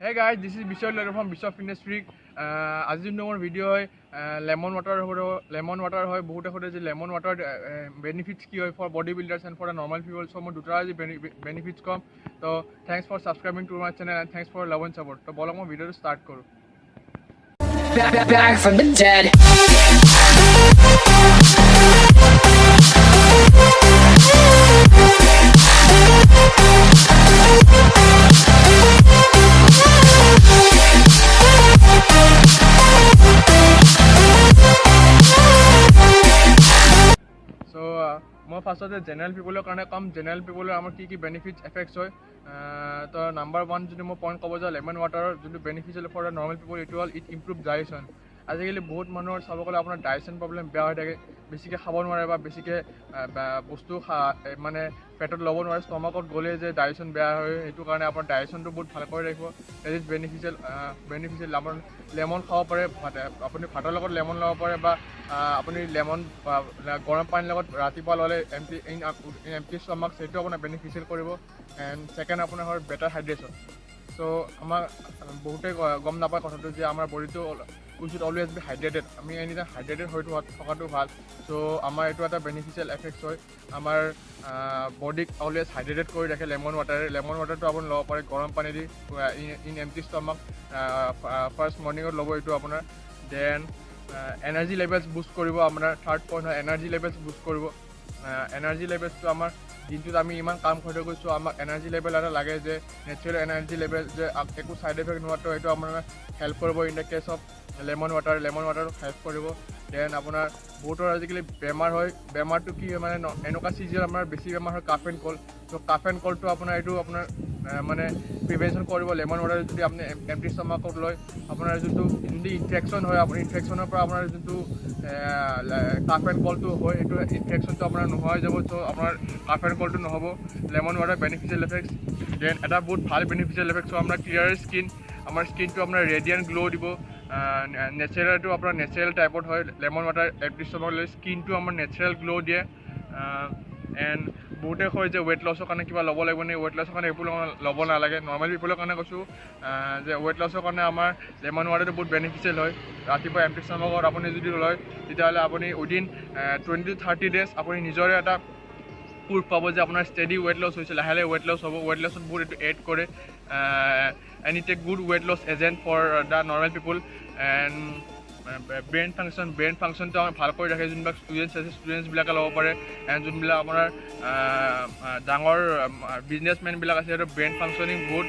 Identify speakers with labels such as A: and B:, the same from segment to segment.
A: Hey guys, this is Bishop from Bishop Fitness Freak. As you know, our video है lemon water है बहुत है जो lemon water benefits की है for bodybuilders and for the normal people. So मैं दूसरा जो benefits कम तो thanks for subscribing to my channel and thanks for love and support. तो बोला मैं video start करूँ.
B: Back from the dead.
A: মই ফাৰ্ষ্টতে জেনেৰেল পিপলৰ কাৰণে কম জেনেৰেল পিপলৰ আমাৰ কি বেনিফিটছ এফেক্টছ হয় তো নাম্বাৰ 1 যদি মই পইণ্ট ক'ব যাওঁ লেমন ৱাটাৰৰ যোনটো বেনিফিচিয়েল ফৰ দ্য নৰ্মেল পিপল এইটো হ'ল ইট ইম্প্ৰুভ ডাইজেশ্যন আজিকালি বহুত মানুহৰ চাব গ'লে আপোনাৰ ডাইজেশ্যন প্ৰব্লেম বেয়া হৈ থাকে বেছিকৈ খাব নোৱাৰে বা বেছিকৈ বস্তু মানে পেটত ল'ব নোৱাৰে ষ্টমাকত গ'লে যে ডাইজেশ্যন বেয়া হয় সেইটো কাৰণে আপোনাৰ ডাইজেশ্যনটো বহুত ভাল কৰি ৰাখিব দেট ইজ বেনিফিচিয়েল লেমন খাব পাৰে আপুনি ভাতৰ লগত লেমন ল'ব পাৰে বা আপুনি লেমন গৰম পানীৰ লগত ৰাতিপুৱা ল'লে এমটি ষ্টমাক সেইটো আপোনাৰ বেনিফিচিয়েল কৰিব এণ্ড ছেকেণ্ড আপোনাৰ হ'ল বেটাৰ হাইড্ৰেশ্যন চ' আমাক বহুতে গম নাপায় কথাটো যে আমাৰ বডিটো উই শুড অলৱেজ বি হাইড্ৰেটেড আমি এনিটাইম হাইড্ৰেটেড হৈ থকাটো ভাল চ' আমাৰ এইটো এটা বেনিফিচিয়েল এফেক্টছ হয় আমাৰ বডিক অলৱেজ হাইড্ৰেটেড কৰি ৰাখে লেমন ৱাটাৰটো আপুনি ল'ব পাৰে গৰম পানী the in MT stomach first মৰ্ণিঙত ল'ব এইটো আপোনাৰ দেন এনাৰ্জি লেভেলছ বুষ্ট কৰিব আপোনাৰ থাৰ্ড পইণ্ট হয় এনাৰ্জি লেভেলছ বুষ্ট কৰিব এনাৰ্জি লেভেলছটো আমাৰ দিনটোত আমি ইমান কাম কৰি গৈছোঁ আমাক এনাৰ্জি লেভেল এটা লাগে যে নেচাৰেল এনাৰ্জি লেভেল যে একো ছাইড এফেক্ট নোহোৱাটো এইটো আপোনাৰ হেল্প কৰিব in the case of lemon water help কৰিব দেন আপোনাৰ বহুতৰ আজিকালি বেমাৰ হয় বেমাৰটো কি হয় মানে এনেকুৱা চিজন আমাৰ বেছি বেমাৰ হয় কাফ এণ্ড কল্ড ত' কাফ এণ্ড কল্ডটো আপোনাৰ এইটো আপোনাৰ মানে প্ৰিভেনশ্যন কৰিব লেমন ৱাটাৰ যদি আপুনি এমটি ষ্টমাকত লয় আপোনাৰ যোনটো ইনফেকশ্যন হয় আপুনি ইনফেকশ্যনৰ পৰা আপোনাৰ যোনটো কাফ এণ্ড কল্ডটো হয় সেইটো ইনফেকশ্যনটো আপোনাৰ নোহোৱা হৈ যাব চ' আপোনাৰ কাফ এণ্ড কল্ডটো নহ'ব lemon water beneficial effects then এটা বহুত ভাল বেনিফিচিয়েল এফেক্টছ হয় আপোনাৰ ক্লিয়াৰ স্কিন আমাৰ স্কিনটো আপোনাৰ ৰেডিয়েণ্ট গ্ল' দিব নেচাৰেলটো আপোনাৰ নেচাৰেল টাইপত হয় লেমন ৱাটাৰ এমটি ষ্টমাক লৈ স্কিনটো আমাৰ নেচাৰেল গ্ল' দিয়ে এণ্ড বহুতে কয় যে ৱেইট লছৰ কাৰণে কিবা ল'ব লাগিব নে ৱেইট লছৰ কাৰণে এইবোৰ ল'ব নালাগে নৰ্মেল পিপলৰ কাৰণে কৈছোঁ যে ৱেইট লছৰ কাৰণে আমাৰ লেমন ৱাটাৰটো বহুত বেনিফিচিয়েল হয় ৰাতিপুৱা এমটি ষ্টমাকত আপুনি যদি লয় তেতিয়াহ'লে আপুনি উইদিন 20 to 30 days আপুনি নিজৰে এটা প্ৰুফ পাব যে আপোনাৰ ষ্টেডি ৱেইট লছ হৈছে লাহে লাহে ৱেইট লছ হ'ব ৱেইট লছত বহুত এইটো এড কৰে and it a good weight loss agent for the normal people and brain ফাংচনটো আমাৰ ভাল কৰি ৰাখে যোনবিলাক ষ্টুডেণ্টছ আছে ষ্টুডেণ্টছবিলাকে ল'ব পাৰে এণ্ড যোনবিলাক আপোনাৰ ডাঙৰ বিজনেছমেনবিলাক আছে সেইটো ব্ৰেইন ফাংচনিং বহুত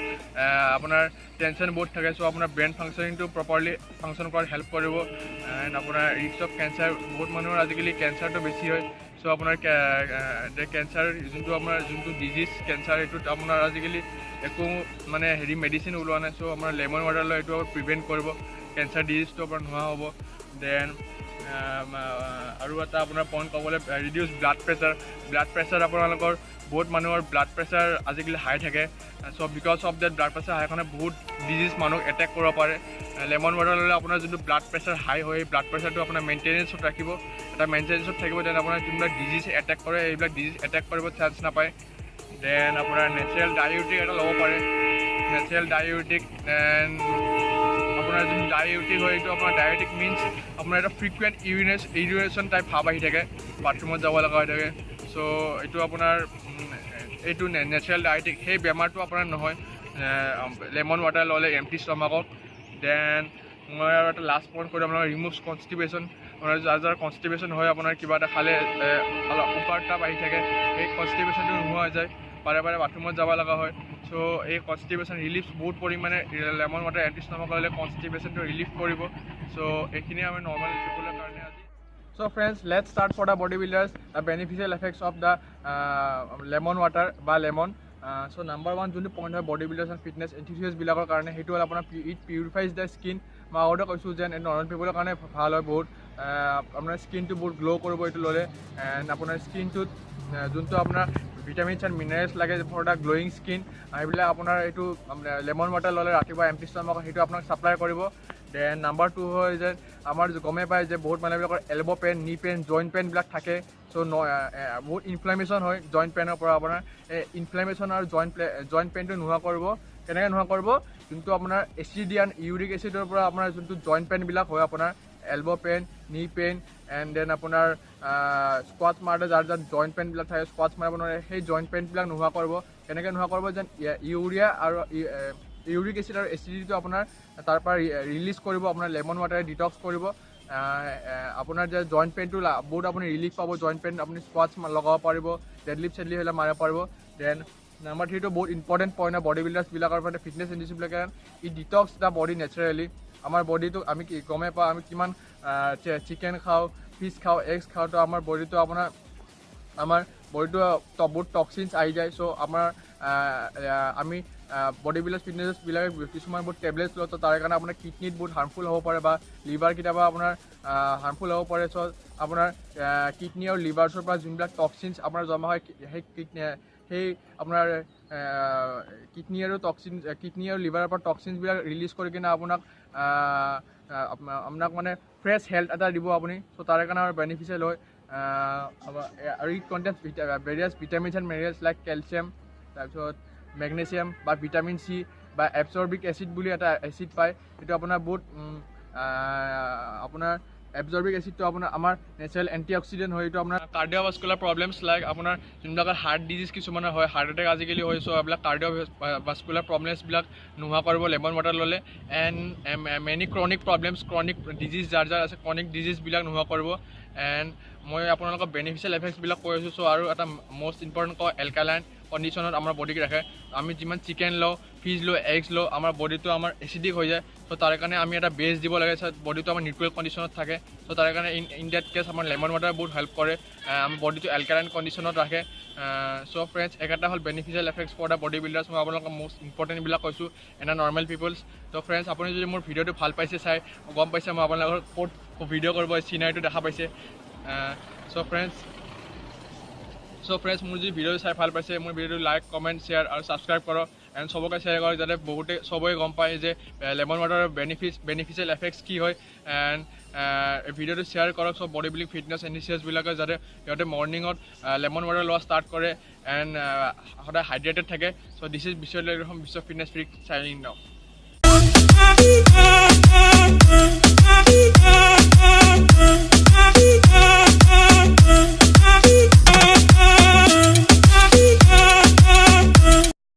A: আপোনাৰ টেনশ্যন বহুত থাকে চ' আপোনাৰ ব্ৰেইন ফাংচনিংটো প্ৰপাৰলি ফাংচন কৰাত হেল্প কৰিব এণ্ড আপোনাৰ ৰিস্ক অফ কেঞ্চাৰ বহুত মানুহৰ আজিকালি কেঞ্চাৰটো বেছি হয় চ' আপোনাৰ কেঞ্চাৰ যোনটো ডিজিজ কেঞ্চাৰ এইটোত আপোনাৰ আজিকালি একো মানে মেডিচিন ওলোৱা নাই চ' আপোনাৰ লেমন ৱাটাৰ লৈ এইটো প্ৰিভেণ্ট কৰিব কেঞ্চাৰ ডিজিজটো আপোনাৰ নোহোৱা হ'ব দেন আৰু এটা আপোনাৰ পইণ্ট ক'বলৈ ৰিডিউচ ব্লাড প্ৰেছাৰ আপোনালোকৰ বহুত মানুহৰ ব্লাড প্ৰেছাৰ আজিকালি হাই থাকে so' because of that blood pressure high কাৰণে বহুত ডিজিজ মানুহক এটেক কৰিব পাৰে লেমন ৱাটাৰ ল'লে আপোনাৰ যোনটো ব্লাড প্ৰেছাৰ হাই হয় এই ব্লাড প্ৰেছাৰটো আপোনাৰ মেইনটেনেঞ্চত ৰাখিব এটা মেইনটেনেঞ্চত থাকিব দেন আপোনাৰ যোনবিলাক ডিজিজ এটেক কৰে এইবিলাক ডিজিজ এটেক কৰিব চান্স নাপায় দেন আপোনাৰ নেচাৰেল ডায়েবেটিক এটা ল'ব পাৰে নেচাৰেল ডায়েবেটিক দেন আপোনাৰ যোনটো ডায়েবেটিক হয় এইটো আপোনাৰ ডায়েবেটিক মিনছ আপোনাৰ এটা ফ্ৰিকুৱেণ্ট ইউৰিনেশ্যন টাইপ ভাৱ আহি থাকে বাথৰুমত যাব লগা হৈ থাকে চ' এইটো আপোনাৰ এইটো নেচাৰেল ডায়েবেটিক সেই বেমাৰটো আপোনাৰ নহয় লেমন ৱাটাৰ ল'লে এমটি ষ্টমাকত দেন মই আৰু এটা লাষ্ট পইণ্ট কৰি আপোনাৰ ৰিমুভছ কনষ্টিপেশ্যন আপোনাৰ যাৰ কনষ্টিপেশ্যন হয় আপোনাৰ কিবা এটা খালে অলপ উকাৰ টাপ আহি থাকে সেই কনষ্টিপেশ্যনটো নোহোৱা হৈ যায় বাৰে বাৰে বাথৰুমত যাব লগা হয় চ' এই কনষ্টিপেশ্যন ৰিলিফ বহুত পৰিমাণে লেমন ৱাটাৰ এমটি ষ্টমাক ল'লে কনষ্টিপেশ্যনটো ৰিলিফ কৰিব চ' এইখিনি আমি নৰ্মেল পিপলৰ কাৰণে আজি So friends, let's start for the bodybuilders the beneficial effects of the lemon water বা lemon. So number 1 যোনটো পইণ্ট হয় bodybuilders and fitness enthusiasts বিলাকৰ কাৰণে সেইটো হ'ল আপোনাৰ it purifies the skin মই আগতে কৈছোঁ যে নৰ্মেল পিপলৰ কাৰণে ভাল হয় বহুত আপোনাৰ স্কিনটো বহুত গ্ল' কৰিব এইটো ল'লে এণ্ড আপোনাৰ স্কিনটোত যোনটো আপোনাৰ ভিটামিনছ এণ্ড মিনাৰেলছ লাগে ফৰ দ্য গ্ল'য়িং স্কিন সেইবিলাক আপোনাৰ এইটো লেমন ৱাটাৰ ল'লে ৰাতিপুৱা এমটি ষ্টমাকত সেইটো আপোনাক ছাপ্লাই কৰিব দেন নাম্বাৰ 2 হয় যে আমাৰ গমেই পায় যে বহুত মানুহবিলাকৰ elbow' pain knee pain joint পেইনবিলাক থাকে চ' বহুত ইনফ্লামেশ্যন হয় জইণ্ট পেইনৰ পৰা আপোনাৰ এই ইনফ্লামেশ্যন আৰু জইণ্ট পেইনটো নোহোৱা কৰিব কেনেকৈ নোহোৱা কৰিব যোনটো আপোনাৰ এচিডি এণ্ড ইউৰিক এচিডৰ পৰা আপোনাৰ যোনটো জইণ্ট পেইনবিলাক হয় আপোনাৰ elbow' pain knee pain and then আপোনাৰ স্কোৱাচ মাৰোঁতে যাৰ জইণ্ট পেইনবিলাক থাকে স্কোৱাচ মাৰিব নোৱাৰে সেই জইণ্ট পেইনবিলাক নোহোৱা কৰিব কেনেকৈ নোহোৱা কৰিব যেন ইউৰিয়া আৰু ইউৰিক এচিড আৰু এচিডিটিটো আপোনাৰ তাৰ পৰা ৰিলিজ কৰিব আপোনাৰ লেমন ৱাটাৰে ডিটক্স কৰিব আপোনাৰ যে জইণ্ট পেইনটো বহুত আপুনি ৰিলিফ পাব জইণ্ট পেইন আপুনি স্কোৱাচ লগাব পাৰিব ডেডলিফ্ট চেডলিফ্ট হ'লে মাৰিব পাৰিব দেন নাম্বাৰ 3টো বহুত ইম্পৰ্টেণ্ট পইণ্ট হয় বডি বিল্ডাৰ্ছবিলাকৰ কাৰণে ফিটনেছ ইণ্ডাষ্ট্ৰীবিলাকে ই ডিটক্স দ্য বডি নেচাৰেলি আমাৰ বডিটো আমি গমেই পাওঁ আমি কিমান চিকেন খাওঁ ফিছ খাওঁ এগছ খাওঁ তো আমাৰ বডিটো বহুত টক্সিনছ আহি যায় চ' আমাৰ আমি বডি বিল্ডাৰ্ছ ফিটনেছবিলাকে কিছুমান বহুত টেবলেটছ লওঁ তো তাৰ কাৰণে আপোনাৰ কিডনীত বহুত হাৰ্মফুল হ'ব পাৰে বা লিভাৰ কেতিয়াবা আপোনাৰ হাৰ্মফুল হ'ব পাৰে চ' আপোনাৰ কিডনী আৰু লিভাৰছৰ পৰা যোনবিলাক টক্সিনছ আপোনাৰ জমা হয় সেই আপোনাৰ কিডনী আৰু লিভাৰৰ পৰা টক্সিনছবিলাক ৰিলিজ কৰি কিনে আপোনাক মানে ফ্ৰেছ হেল্থ এটা দিব আপুনি চ' তাৰে কাৰণে আমাৰ বেনিফিচিয়েল হয় আৰু it contains various vitamins and minerals like calcium তাৰপিছত মেগনেছিয়াম বা ভিটামিন চি বা এবজৰ্বিক এচিড বুলি এটা এচিড পায় সেইটো আপোনাৰ বহুত আপোনাৰ এবজৰ্বিক এচিডটো আপোনাৰ আমাৰ নেচাৰেল এণ্টি অক্সিডেণ্ট হয় এইটো আপোনাৰ কাৰ্ডিঅ'ভাস্কুলাৰ প্ৰব্লেমছ লাইক আপোনাৰ যোনবিলাক হাৰ্ট ডিজিজ কিছুমানৰ হয় হাৰ্ট এটেক আজিকালি হয় চ' এইবিলাক কাৰ্ডিঅ'ভাস্কুলাৰ প্ৰব্লেমছবিলাক নোহোৱা কৰিব লেমন ৱাটাৰ ল'লে এণ্ড মেনি ক্ৰনিক ডিজিজ যাৰ আছে ক্ৰনিক ডিজিজবিলাক নোহোৱা কৰিব এণ্ড মই আপোনালোকক বেনিফিচিয়েল এফেক্টছবিলাক কৈ আছোঁ চ' আৰু এটা মষ্ট ইম্পৰ্টেণ্ট এলকালাইন কণ্ডিশ্যনত আমাৰ বডিক ৰাখে আমি যিমান চিকেন লওঁ ফিছ লওঁ এগছ লওঁ আমাৰ বডিটো আমাৰ এচিডিক হৈ যায় চ' তাৰ কাৰণে আমি এটা বেছ দিব লাগে বডিটো আমাৰ নিউট্ৰেল কণ্ডিশ্যনত থাকে চ' তাৰ কাৰণে ইন ডেট কেছ আমাৰ লেমন ৱাটাৰ বহুত হেল্প কৰে আমাৰ বডিটো এলকালাইন কণ্ডিশ্যনত ৰাখে চ' ফ্ৰেণ্ডছ এটা হ'ল beneficial effects for the body builders মই আপোনালোকক মষ্ট ইম্পৰ্টেণ্টবিলাক কৈছোঁ এণ্ড নৰ্মেল পিপলছ ত' ফ্ৰেণ্ডছ আপুনি যদি মোৰ ভিডিঅ'টো ভাল পাইছে চাই গম পাইছে মই আপোনালোকৰ ক'ত ভিডিঅ' কৰিব চিনাৰীটো দেখা পাইছে চ' ফ্ৰেণ্ডছ মোৰ যদি ভিডিঅ'টো চাই ভাল পাইছে মোৰ ভিডিঅ'টো লাইক কমেণ্ট শ্বেয়াৰ আৰু ছাবস্ক্ৰাইব কৰক এণ্ড চবকে শ্বেয়াৰ কৰক যাতে চবেই গম পায় যে লেমন ৱাটাৰৰ বেনিফিচিয়েল এফেক্টছ কি হয় এণ্ড ভিডিঅ'টো শ্বেয়াৰ কৰক চব বডি বিল্ডিং ফিটনেছ এণ্টিচিয়াছবিলাকে যাতে সিহঁতে মৰ্ণিঙত লেমন ৱাটাৰ লোৱা ষ্টাৰ্ট কৰে এণ্ড সদায় হাইড্ৰেটেড থাকে so' this is Bishwa fitness freak signing নাও